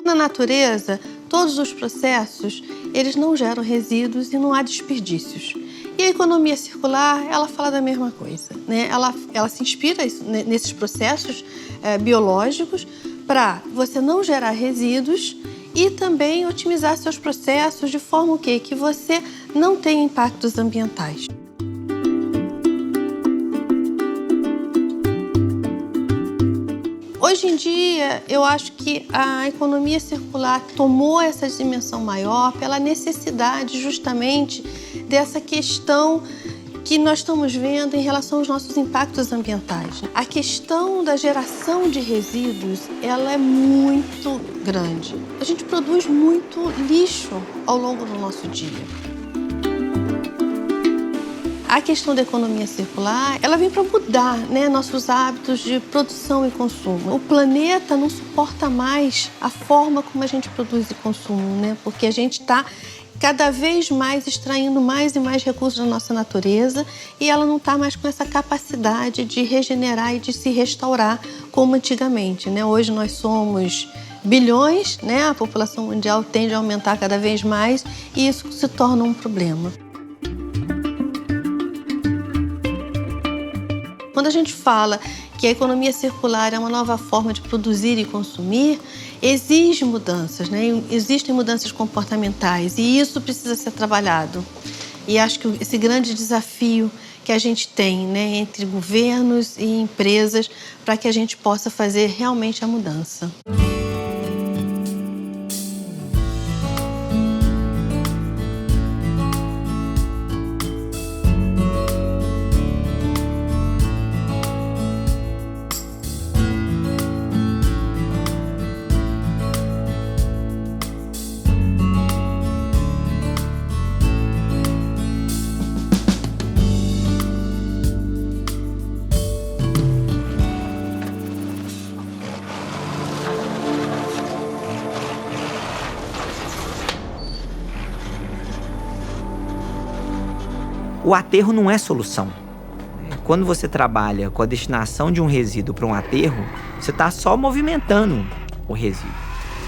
Na natureza, todos os processos, eles não geram resíduos e não há desperdícios. E a economia circular, ela fala da mesma coisa, né? Ela se inspira nesses processos biológicos para você não gerar resíduos e também otimizar seus processos de forma que você não tenha impactos ambientais. Hoje em dia, eu acho que a economia circular tomou essa dimensão maior pela necessidade justamente dessa questão que nós estamos vendo em relação aos nossos impactos ambientais. A questão da geração de resíduos, ela é muito grande. A gente produz muito lixo ao longo do nosso dia. A questão da economia circular, ela vem para mudar, né, nossos hábitos de produção e consumo. O planeta não suporta mais a forma como a gente produz e consome, né, porque a gente está cada vez mais extraindo mais e mais recursos da nossa natureza e ela não está mais com essa capacidade de regenerar e de se restaurar como antigamente, né? Hoje nós somos bilhões, né? A população mundial tende a aumentar cada vez mais e isso se torna um problema. Quando a gente fala que a economia circular é uma nova forma de produzir e consumir, exige mudanças, né? Existem mudanças comportamentais e isso precisa ser trabalhado. E acho que esse grande desafio que a gente tem, né, entre governos e empresas para que a gente possa fazer realmente a mudança. O aterro não é solução. Quando você trabalha com a destinação de um resíduo para um aterro, você está só movimentando o resíduo.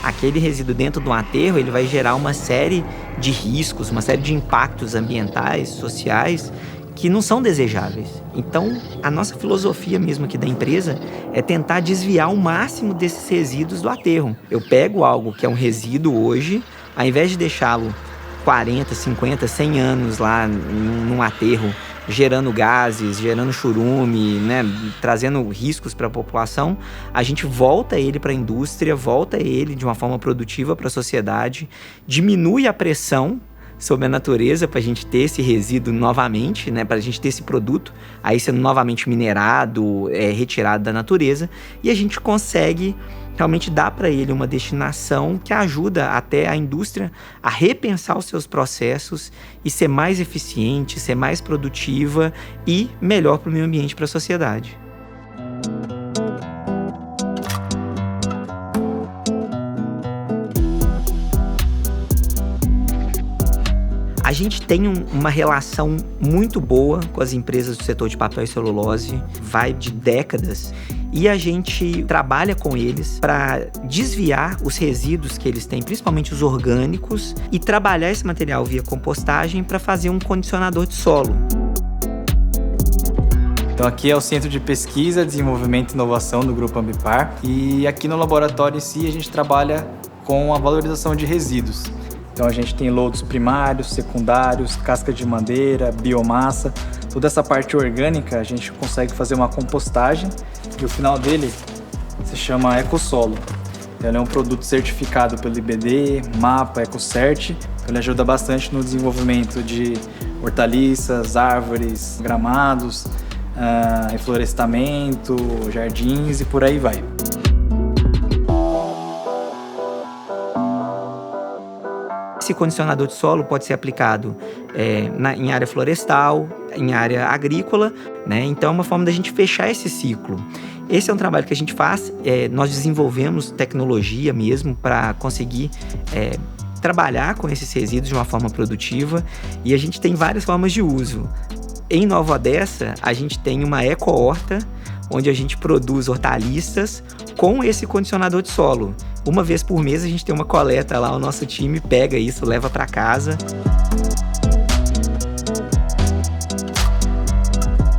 Aquele resíduo dentro de um aterro, ele vai gerar uma série de riscos, uma série de impactos ambientais, sociais, que não são desejáveis. Então, a nossa filosofia mesmo aqui da empresa é tentar desviar o máximo desses resíduos do aterro. Eu pego algo que é um resíduo hoje, ao invés de deixá-lo 40, 50, 100 anos lá num aterro, gerando gases, gerando churume, né, trazendo riscos para a população, a gente volta ele para a indústria, volta ele de uma forma produtiva para a sociedade, diminui a pressão sobre a natureza para a gente ter esse resíduo novamente, né, para a gente ter esse produto aí sendo novamente minerado, retirado da natureza, e a gente consegue realmente dar para ele uma destinação que ajuda até a indústria a repensar os seus processos e ser mais eficiente, ser mais produtiva e melhor para o meio ambiente, para a sociedade. A gente tem uma relação muito boa com as empresas do setor de papel e celulose, vai de décadas, e a gente trabalha com eles para desviar os resíduos que eles têm, principalmente os orgânicos, e trabalhar esse material via compostagem para fazer um condicionador de solo. Então aqui é o Centro de Pesquisa, Desenvolvimento e Inovação do Grupo Ambipar, e aqui no laboratório em si a gente trabalha com a valorização de resíduos. Então a gente tem lodos primários, secundários, casca de madeira, biomassa. Toda essa parte orgânica a gente consegue fazer uma compostagem e o final dele se chama EcoSolo. Ele é um produto certificado pelo IBD, MAPA, EcoCert. Ele ajuda bastante no desenvolvimento de hortaliças, árvores, gramados, reflorestamento, jardins e por aí vai. Esse condicionador de solo pode ser aplicado em área florestal, em área agrícola, né? Então é uma forma da gente fechar esse ciclo. Esse é um trabalho que a gente faz, nós desenvolvemos tecnologia mesmo para conseguir trabalhar com esses resíduos de uma forma produtiva e a gente tem várias formas de uso. Em Nova Odessa, a gente tem uma eco-horta, onde a gente produz hortaliças com esse condicionador de solo. Uma vez por mês a gente tem uma coleta lá, o nosso time pega isso, leva para casa.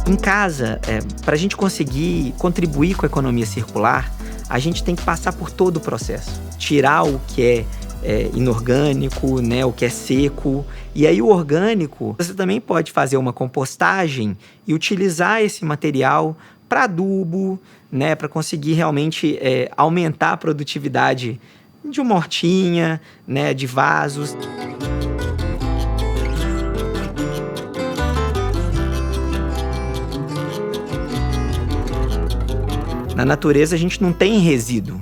Em casa, para a gente conseguir contribuir com a economia circular, a gente tem que passar por todo o processo. Tirar o que é inorgânico, né, o que é seco. E aí o orgânico, você também pode fazer uma compostagem e utilizar esse material para adubo, né, para conseguir realmente aumentar a produtividade de uma hortinha, né, de vasos. Na natureza, a gente não tem resíduo.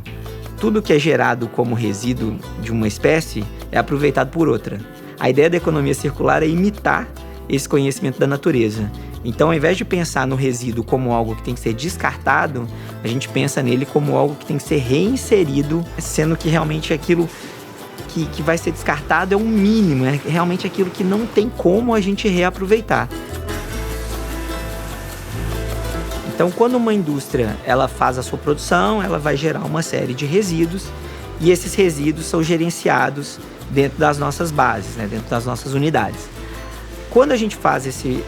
Tudo que é gerado como resíduo de uma espécie é aproveitado por outra. A ideia da economia circular é imitar esse conhecimento da natureza. Então, ao invés de pensar no resíduo como algo que tem que ser descartado, a gente pensa nele como algo que tem que ser reinserido, sendo que realmente aquilo que vai ser descartado é um mínimo, é realmente aquilo que não tem como a gente reaproveitar. Então, quando uma indústria ela faz a sua produção, ela vai gerar uma série de resíduos e esses resíduos são gerenciados dentro das nossas bases, né, dentro das nossas unidades. Quando a gente faz esse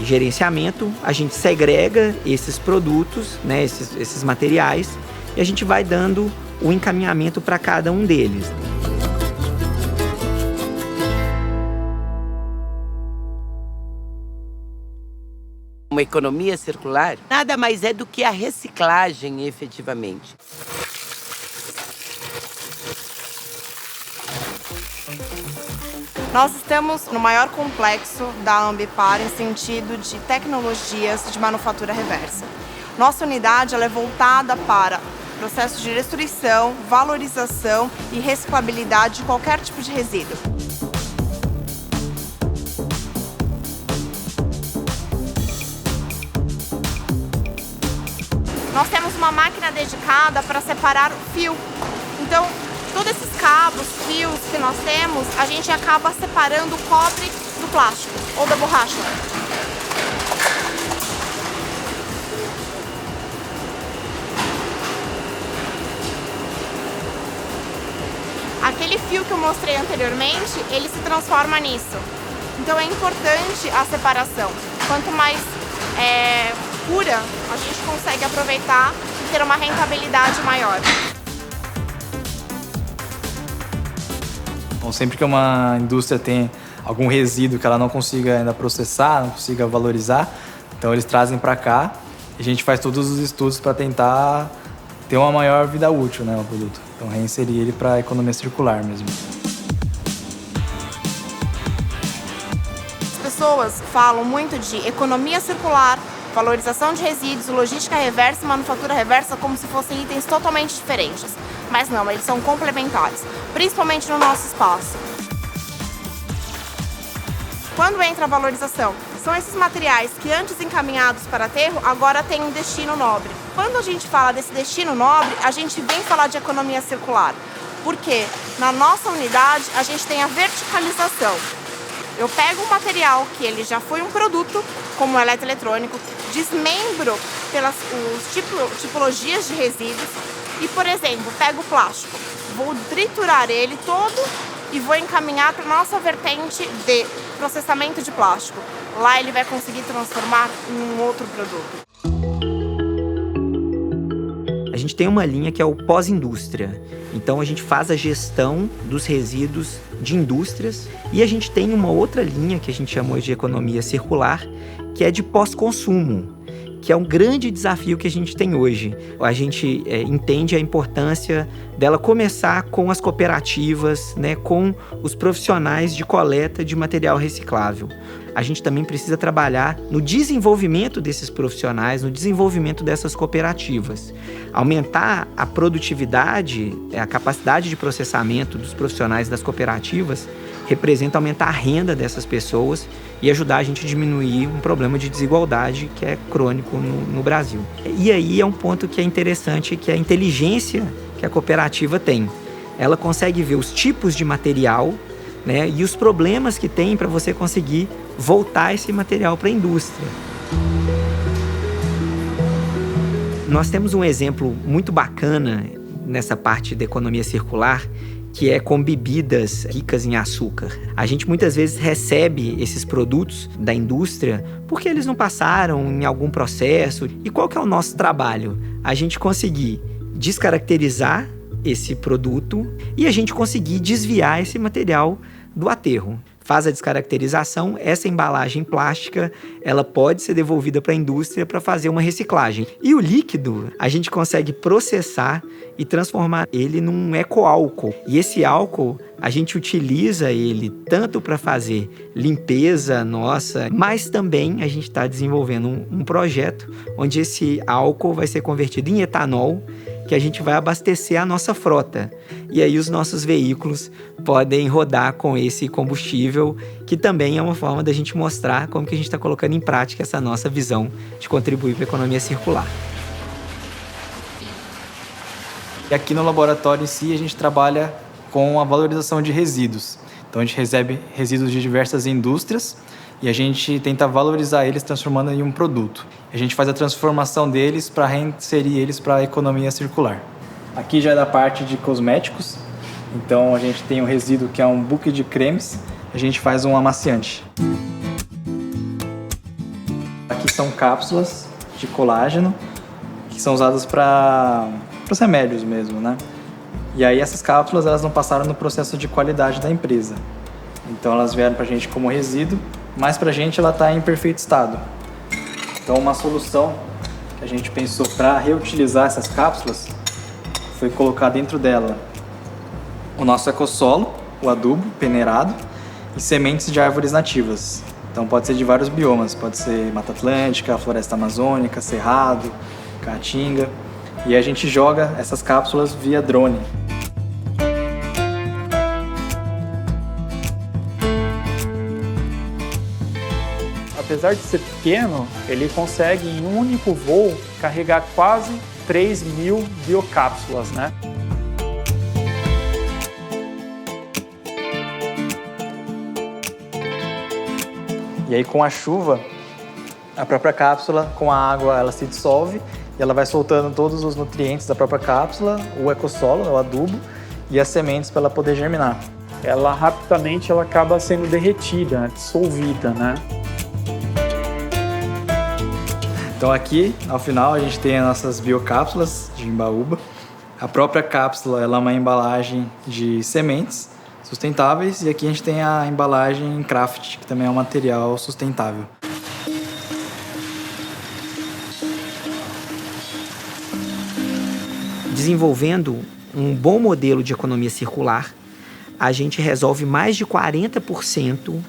gerenciamento, a gente segrega esses produtos, né, esses materiais, e a gente vai dando o encaminhamento para cada um deles. Uma economia circular nada mais é do que a reciclagem, efetivamente. Nós estamos no maior complexo da Ambipar em sentido de tecnologias de manufatura reversa. Nossa unidade ela é voltada para processos de destruição, valorização e reciclabilidade de qualquer tipo de resíduo. Nós temos uma máquina dedicada para separar o fio. Então, todos esses cabos, fios que nós temos, a gente acaba separando o cobre do plástico ou da borracha. Aquele fio que eu mostrei anteriormente, ele se transforma nisso. Então é importante a separação. Quanto mais pura, a gente consegue aproveitar e ter uma rentabilidade maior. Então, sempre que uma indústria tem algum resíduo que ela não consiga ainda processar, não consiga valorizar, então eles trazem para cá e a gente faz todos os estudos para tentar ter uma maior vida útil, né, no produto. Então, reinserir ele para a economia circular mesmo. As pessoas falam muito de economia circular, valorização de resíduos, logística reversa e manufatura reversa como se fossem itens totalmente diferentes. Mas não, eles são complementares, principalmente no nosso espaço. Quando entra a valorização? São esses materiais que antes encaminhados para aterro, agora têm um destino nobre. Quando a gente fala desse destino nobre, a gente vem falar de economia circular. Porque na nossa unidade a gente tem a verticalização. Eu pego um material que ele já foi um produto, como o eletroeletrônico, desmembro pelas tipologias de resíduos e, por exemplo, pego o plástico, vou triturar ele todo e vou encaminhar para a nossa vertente de processamento de plástico. Lá ele vai conseguir transformar em um outro produto. A gente tem uma linha que é o pós-indústria. Então, a gente faz a gestão dos resíduos de indústrias e a gente tem uma outra linha que a gente chama de economia circular, que é de pós-consumo, que é um grande desafio que a gente tem hoje. A gente entende a importância dela começar com as cooperativas, né, com os profissionais de coleta de material reciclável. A gente também precisa trabalhar no desenvolvimento desses profissionais, no desenvolvimento dessas cooperativas. Aumentar a produtividade, a capacidade de processamento dos profissionais das cooperativas representa aumentar a renda dessas pessoas e ajudar a gente a diminuir um problema de desigualdade que é crônico no Brasil. E aí é um ponto que é interessante, que é a inteligência que a cooperativa tem. Ela consegue ver os tipos de material, né, e os problemas que tem para você conseguir voltar esse material para a indústria. Nós temos um exemplo muito bacana nessa parte da economia circular, que é com bebidas ricas em açúcar. A gente muitas vezes recebe esses produtos da indústria porque eles não passaram em algum processo. E qual que é o nosso trabalho? A gente conseguir descaracterizar esse produto e a gente conseguir desviar esse material do aterro. Faz a descaracterização, essa embalagem plástica, ela pode ser devolvida para a indústria para fazer uma reciclagem. E o líquido, a gente consegue processar e transformar ele num ecoálcool. E esse álcool, a gente utiliza ele tanto para fazer limpeza nossa, mas também a gente está desenvolvendo um projeto onde esse álcool vai ser convertido em etanol, que a gente vai abastecer a nossa frota. E aí os nossos veículos podem rodar com esse combustível, que também é uma forma da gente mostrar como que a gente está colocando em prática essa nossa visão de contribuir para a economia circular. E aqui no laboratório em si, a gente trabalha com a valorização de resíduos. Então a gente recebe resíduos de diversas indústrias e a gente tenta valorizar eles transformando em um produto. A gente faz a transformação deles para reinserir eles para a economia circular. Aqui já é da parte de cosméticos, então a gente tem um resíduo que é um buquê de cremes, a gente faz um amaciante. Aqui são cápsulas de colágeno que são usadas para os remédios mesmo, né? E aí essas cápsulas elas não passaram no processo de qualidade da empresa. Então elas vieram para a gente como resíduo, mas para a gente ela está em perfeito estado. Então uma solução que a gente pensou para reutilizar essas cápsulas foi colocar dentro dela o nosso ecossolo, o adubo peneirado e sementes de árvores nativas. Então pode ser de vários biomas, pode ser Mata Atlântica, Floresta Amazônica, Cerrado, Caatinga. E a gente joga essas cápsulas via drone. Apesar de ser pequeno, ele consegue em um único voo carregar quase 3.000 biocápsulas, né? E aí com a chuva, a própria cápsula com a água ela se dissolve e ela vai soltando todos os nutrientes da própria cápsula, o ecossolo, o adubo e as sementes para ela poder germinar. Ela rapidamente acaba sendo derretida, dissolvida, né? Então aqui, ao final, a gente tem as nossas biocápsulas de imbaúba. A própria cápsula ela é uma embalagem de sementes sustentáveis e aqui a gente tem a embalagem craft, que também é um material sustentável. Desenvolvendo um bom modelo de economia circular, a gente resolve mais de 40%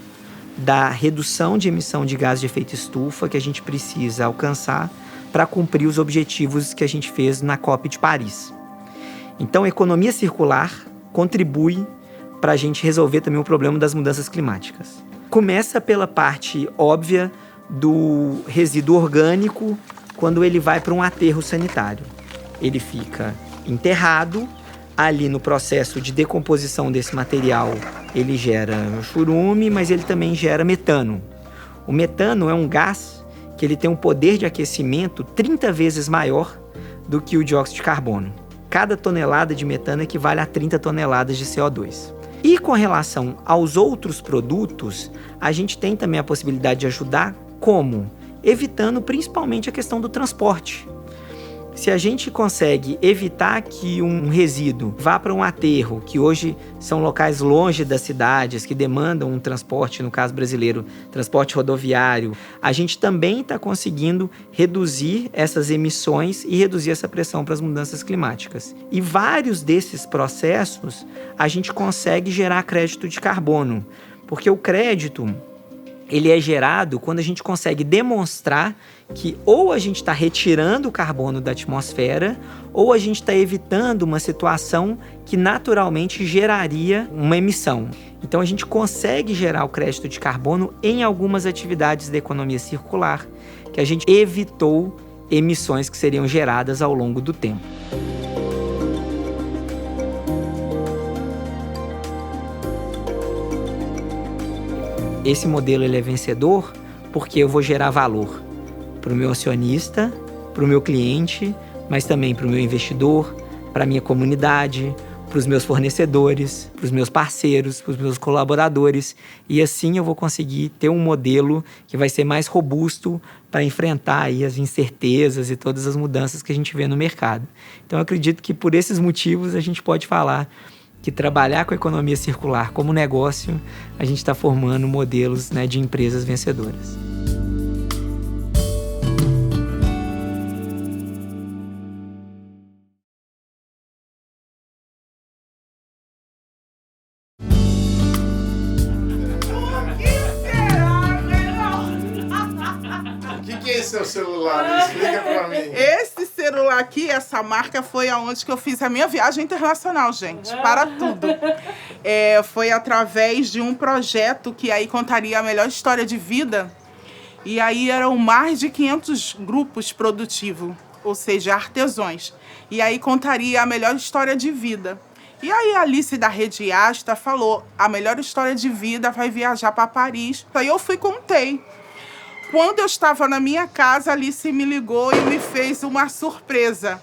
da redução de emissão de gases de efeito estufa que a gente precisa alcançar para cumprir os objetivos que a gente fez na COP de Paris. Então, a economia circular contribui para a gente resolver também o problema das mudanças climáticas. Começa pela parte óbvia do resíduo orgânico quando ele vai para um aterro sanitário. Ele fica enterrado. Ali no processo de decomposição desse material, ele gera churume, mas ele também gera metano. O metano é um gás que ele tem um poder de aquecimento 30 vezes maior do que o dióxido de carbono. Cada tonelada de metano equivale a 30 toneladas de CO2. E com relação aos outros produtos, a gente tem também a possibilidade de ajudar como? Evitando principalmente a questão do transporte. Se a gente consegue evitar que um resíduo vá para um aterro, que hoje são locais longe das cidades, que demandam um transporte, no caso brasileiro, transporte rodoviário, a gente também está conseguindo reduzir essas emissões e reduzir essa pressão para as mudanças climáticas. E vários desses processos a gente consegue gerar crédito de carbono, porque o crédito ele é gerado quando a gente consegue demonstrar que ou a gente está retirando o carbono da atmosfera ou a gente está evitando uma situação que naturalmente geraria uma emissão. Então a gente consegue gerar o crédito de carbono em algumas atividades da economia circular que a gente evitou emissões que seriam geradas ao longo do tempo. esse modelo ele é vencedor porque eu vou gerar valor para o meu acionista, para o meu cliente, mas também para o meu investidor, para a minha comunidade, para os meus fornecedores, para os meus parceiros, para os meus colaboradores. E assim eu vou conseguir ter um modelo que vai ser mais robusto para enfrentar aí as incertezas e todas as mudanças que a gente vê no mercado. Então eu acredito que por esses motivos a gente pode falar que trabalhar com a economia circular como negócio, a gente está formando modelos, né, de empresas vencedoras. O que é esse seu celular? Explica pra mim. Esse celular aqui, essa marca, foi aonde que eu fiz a minha viagem internacional, gente. Para tudo. Foi através de um projeto que aí contaria a melhor história de vida. E aí eram mais de 500 grupos produtivos, ou seja, artesãos. E aí contaria a melhor história de vida. E aí a Alice da Rede Asta falou, a melhor história de vida vai viajar para Paris. Aí eu fui e contei. Quando eu estava na minha casa, a Alice me ligou e me fez uma surpresa.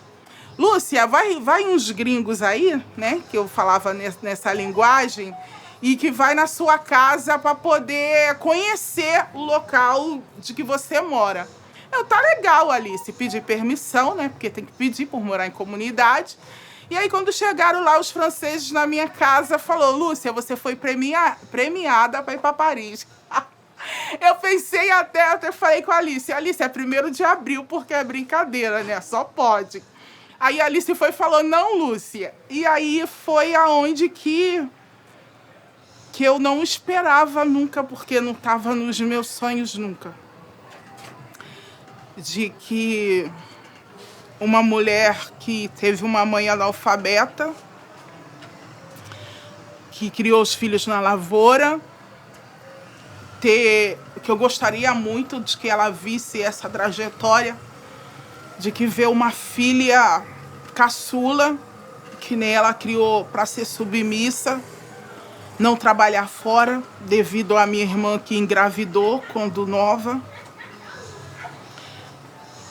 Lúcia, vai uns gringos aí, né? Que eu falava nessa linguagem, e que vai na sua casa para poder conhecer o local de que você mora. Tá legal, Alice. Pedi permissão, né? Porque tem que pedir por morar em comunidade. E aí, quando chegaram lá, os franceses na minha casa falou, Lúcia, você foi premiada para ir para Paris. Eu pensei até falei com a Alice, é 1º de abril, porque é brincadeira, né? Só pode. Aí a Alice foi e falou, não, Lúcia. E aí foi aonde que eu não esperava nunca, porque não estava nos meus sonhos nunca. De que uma mulher que teve uma mãe analfabeta, que criou os filhos na lavoura, que eu gostaria muito de que ela visse essa trajetória, de que vê uma filha caçula, que nem ela criou para ser submissa, não trabalhar fora, devido à minha irmã que engravidou quando nova.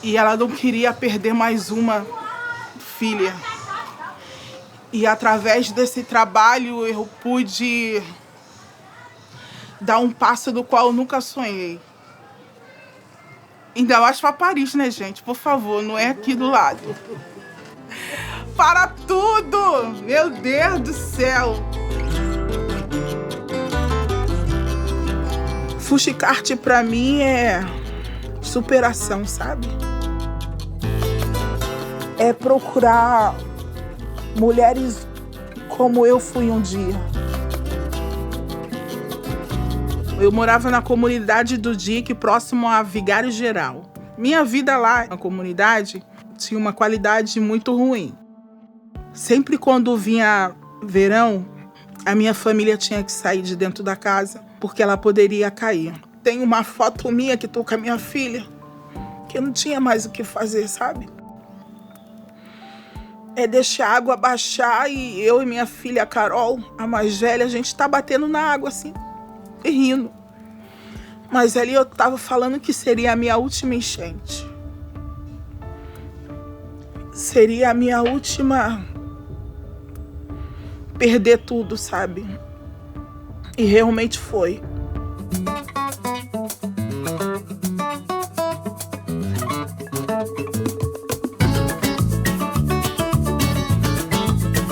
E ela não queria perder mais uma filha. E através desse trabalho eu pude dar um passo do qual eu nunca sonhei. Ainda mais para Paris, né, gente? Por favor, não é aqui do lado. Para tudo! Meu Deus do céu! Fuxicarte para mim é superação, sabe? É procurar mulheres como eu fui um dia. Eu morava na comunidade do DIC, próximo a Vigário Geral. Minha vida lá na comunidade tinha uma qualidade muito ruim. Sempre quando vinha verão, a minha família tinha que sair de dentro da casa, porque ela poderia cair. Tem uma foto minha que estou com a minha filha, que eu não tinha mais o que fazer, sabe? É deixar a água baixar e eu e minha filha Carol, a mais velha, a gente tá batendo na água assim, e rindo. Mas ali eu tava falando que seria a minha última enchente. Seria a minha última perder tudo, sabe? E realmente foi.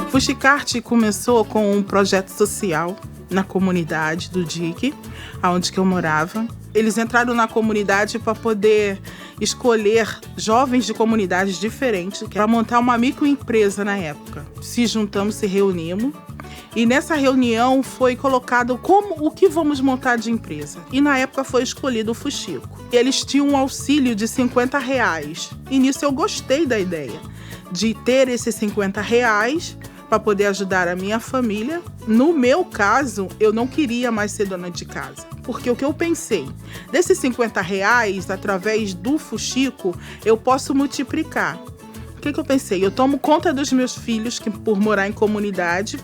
Fuxicarte começou com um projeto social na comunidade do DIC, onde que eu morava. Eles entraram na comunidade para poder escolher jovens de comunidades diferentes para montar uma microempresa na época. Se juntamos, se reunimos. E nessa reunião foi colocado o que vamos montar de empresa. E na época foi escolhido o Fuxico. Eles tinham um auxílio de R$50. E nisso eu gostei da ideia de ter esses R$50 para poder ajudar a minha família. No meu caso, eu não queria mais ser dona de casa. Porque o que eu pensei, desses R$50, através do Fuxico, eu posso multiplicar. O que eu pensei? Eu tomo conta dos meus filhos, que por morar em comunidade,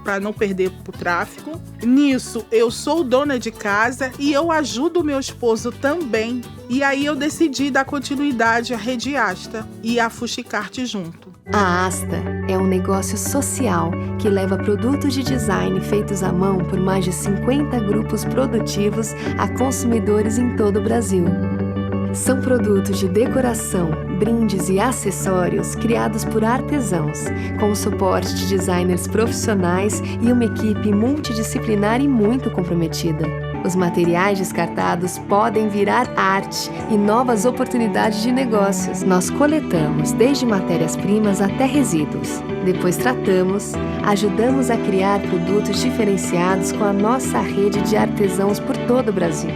para não perder pro tráfico. Nisso, eu sou dona de casa e eu ajudo o meu esposo também. E aí eu decidi dar continuidade à Rede Asta e à Fuxicarte junto. A Asta é um negócio social que leva produtos de design feitos à mão por mais de 50 grupos produtivos a consumidores em todo o Brasil. São produtos de decoração, brindes e acessórios criados por artesãos, com o suporte de designers profissionais e uma equipe multidisciplinar e muito comprometida. Os materiais descartados podem virar arte e novas oportunidades de negócios. Nós coletamos desde matérias-primas até resíduos. Depois tratamos, ajudamos a criar produtos diferenciados com a nossa rede de artesãos por todo o Brasil.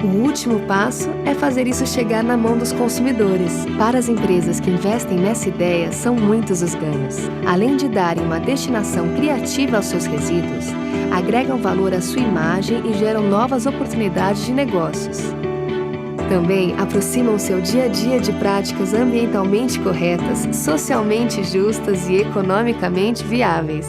O último passo é fazer isso chegar na mão dos consumidores. Para as empresas que investem nessa ideia, são muitos os ganhos. Além de darem uma destinação criativa aos seus resíduos, agregam valor à sua imagem e geram novas oportunidades de negócios. Também aproximam seu dia a dia de práticas ambientalmente corretas, socialmente justas e economicamente viáveis.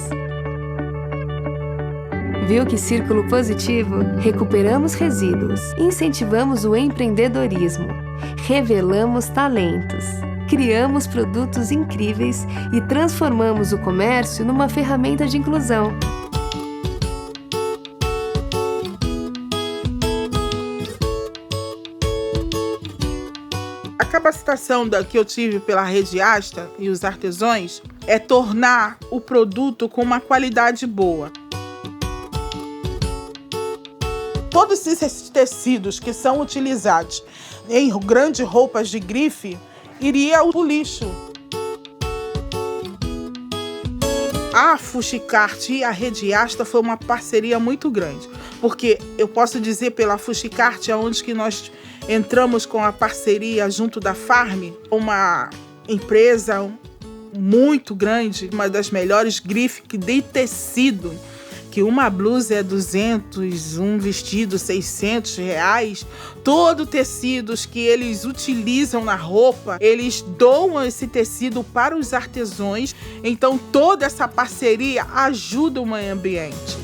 Viu que círculo positivo? Recuperamos resíduos, incentivamos o empreendedorismo, revelamos talentos, criamos produtos incríveis e transformamos o comércio numa ferramenta de inclusão. A capacitação que eu tive pela Rede Asta e os artesãos é tornar o produto com uma qualidade boa. Todos esses tecidos que são utilizados em grandes roupas de grife iria ao lixo. A Fuxicarte e a Rede Asta foi uma parceria muito grande, porque eu posso dizer pela Fuxicarte, onde que nós entramos com a parceria junto da Farm, uma empresa muito grande, uma das melhores grifes de tecido, que uma blusa é 200, um vestido 600 reais, todo tecidos que eles utilizam na roupa, eles doam esse tecido para os artesãos, então toda essa parceria ajuda o meio ambiente.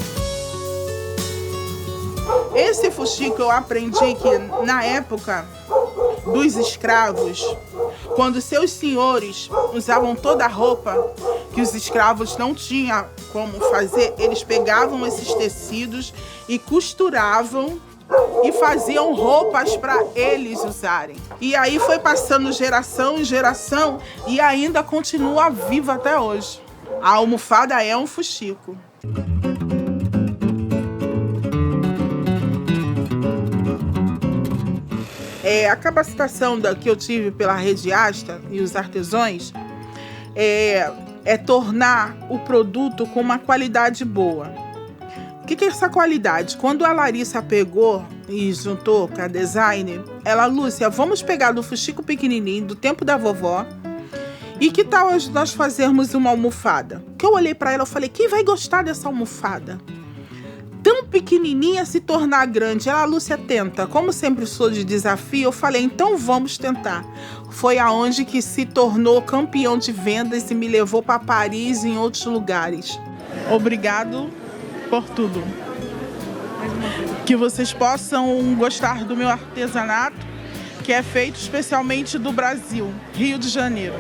Esse fuxico eu aprendi que na época dos escravos, quando seus senhores usavam toda a roupa que os escravos não tinham como fazer, eles pegavam esses tecidos e costuravam e faziam roupas para eles usarem. E aí foi passando geração em geração e ainda continua viva até hoje. A almofada é um fuxico. A capacitação que eu tive pela Rede Asta e os artesãos é tornar o produto com uma qualidade boa. O que é essa qualidade? Quando a Larissa pegou e juntou com a designer, ela, Lúcia, vamos pegar do fuxico pequenininho, do tempo da vovó, e que tal nós fazermos uma almofada? Que eu olhei para ela e falei, quem vai gostar dessa almofada? Tão pequenininha se tornar grande. Ela, Lúcia, tenta. Como sempre sou de desafio, eu falei, então vamos tentar. Foi aonde que se tornou campeão de vendas e me levou para Paris e em outros lugares. Obrigado por tudo. Que vocês possam gostar do meu artesanato, que é feito especialmente do Brasil, Rio de Janeiro.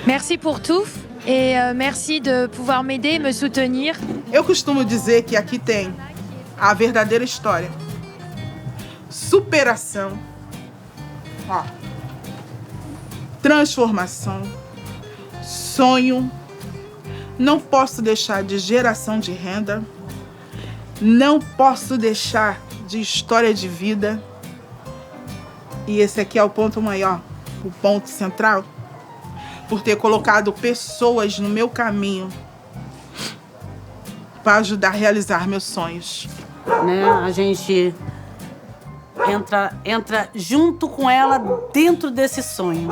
Merci pour tout. Et merci de pouvoir m'aider, me soutenir. Eu costumo dizer que aqui tem a verdadeira história. Superação. Transformação. Sonho. Não posso deixar de geração de renda. Não posso deixar de história de vida. E esse aqui é o ponto maior, o ponto central. Por ter colocado pessoas no meu caminho para ajudar a realizar meus sonhos. A gente entra junto com ela dentro desse sonho,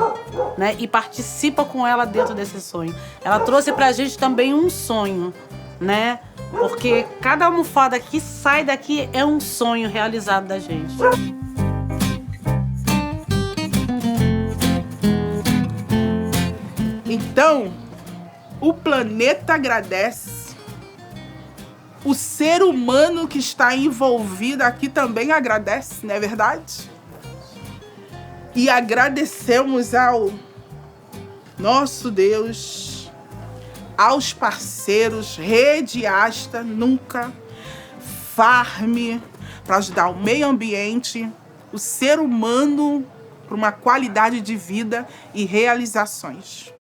né? E participa com ela dentro desse sonho. Ela trouxe pra gente também um sonho, né? Porque cada almofada que sai daqui é um sonho realizado da gente. Então, o planeta agradece. O ser humano que está envolvido aqui também agradece, não é verdade? E agradecemos ao nosso Deus, aos parceiros, Rede Asta, Nunca, Farm, para ajudar o meio ambiente, o ser humano para uma qualidade de vida e realizações.